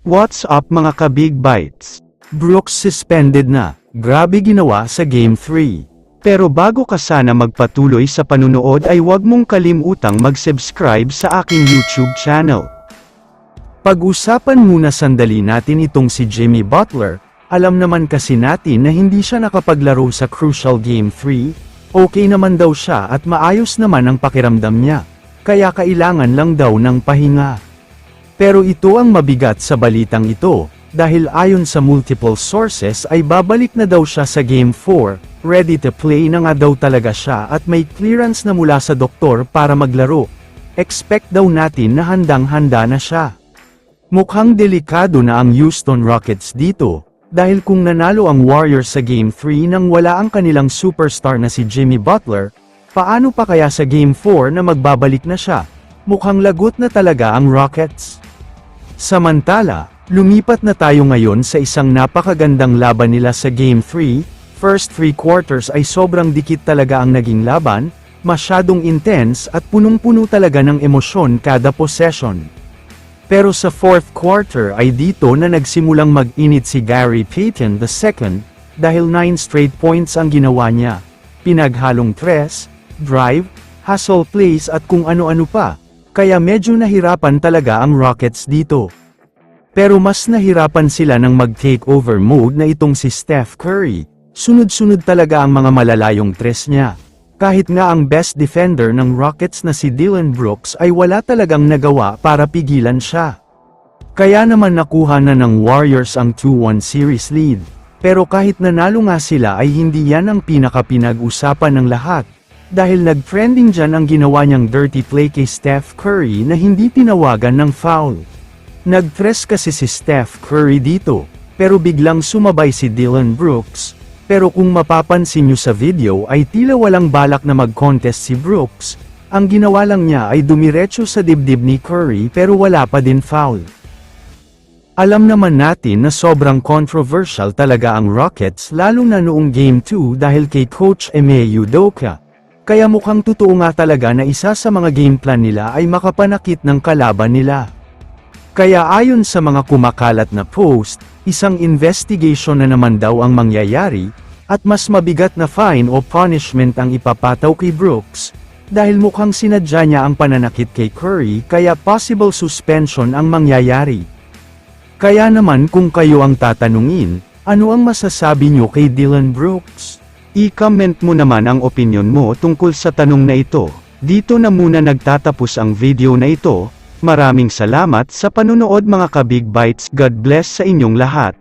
What's up mga ka-Big Bites? Brooks suspended na. Grabe ginawa sa Game 3. Pero bago ka sana magpatuloy sa panunood ay huwag mong kalimutang mag-subscribe sa aking YouTube channel. Pag-usapan muna sandali natin itong si Jimmy Butler. Alam naman kasi natin na hindi siya nakapaglaro sa crucial Game 3. Okay naman daw siya at maayos naman ang pakiramdam niya. Kaya kailangan lang daw ng pahinga. Pero ito ang mabigat sa balitang ito, dahil ayon sa multiple sources ay babalik na daw siya sa Game 4, ready to play na nga daw talaga siya at may clearance na mula sa doktor para maglaro. Expect daw natin na handang-handa na siya. Mukhang delikado na ang Houston Rockets dito, dahil kung nanalo ang Warriors sa Game 3 nang wala ang kanilang superstar na si Jimmy Butler, paano pa kaya sa Game 4 na magbabalik na siya? Mukhang lagot na talaga ang Rockets. Samantala, lumipat na tayo ngayon sa isang napakagandang laban nila sa Game 3, first 3 quarters ay sobrang dikit talaga ang naging laban, masyadong intense at punong-puno talaga ng emosyon kada possession. Pero sa fourth quarter ay dito na nagsimulang mag-init si Gary Payton II, dahil 9 straight points ang ginawa niya, pinaghalong tres, drive, hustle plays at kung ano-ano pa. Kaya medyo nahirapan talaga ang Rockets dito. Pero mas nahirapan sila ng mag-takeover mode na itong si Steph Curry. Sunod-sunod talaga ang mga malalayong tres niya. Kahit nga ang best defender ng Rockets na si Dillon Brooks ay wala talagang nagawa para pigilan siya. Kaya naman nakuha na ng Warriors ang 2-1 series lead. Pero kahit nanalo nga sila ay hindi yan ang pinaka-pinag-usapan ng lahat. Dahil nag-trending dyan ang ginawa niyang dirty play kay Steph Curry na hindi tinawagan ng foul. Nag-tres kasi si Steph Curry dito, pero biglang sumabay si Dillon Brooks, pero kung mapapansin niyo sa video ay tila walang balak na mag-contest si Brooks, ang ginawa lang niya ay dumiretso sa dibdib ni Curry pero wala pa din foul. Alam naman natin na sobrang controversial talaga ang Rockets lalo na noong Game 2 dahil kay Coach Ime Udoka. Kaya mukhang totoo nga talaga na isa sa mga game plan nila ay makapanakit ng kalaban nila. Kaya ayon sa mga kumakalat na post, isang investigation na naman daw ang mangyayari, at mas mabigat na fine o punishment ang ipapataw kay Brooks, dahil mukhang sinadya niya ang pananakit kay Curry kaya possible suspension ang mangyayari. Kaya naman kung kayo ang tatanungin, ano ang masasabi niyo kay Dillon Brooks? I-comment mo naman ang opinion mo tungkol sa tanong na ito. Dito na muna nagtatapos ang video na ito. Maraming salamat sa panunood mga ka-Big Bites. God bless sa inyong lahat.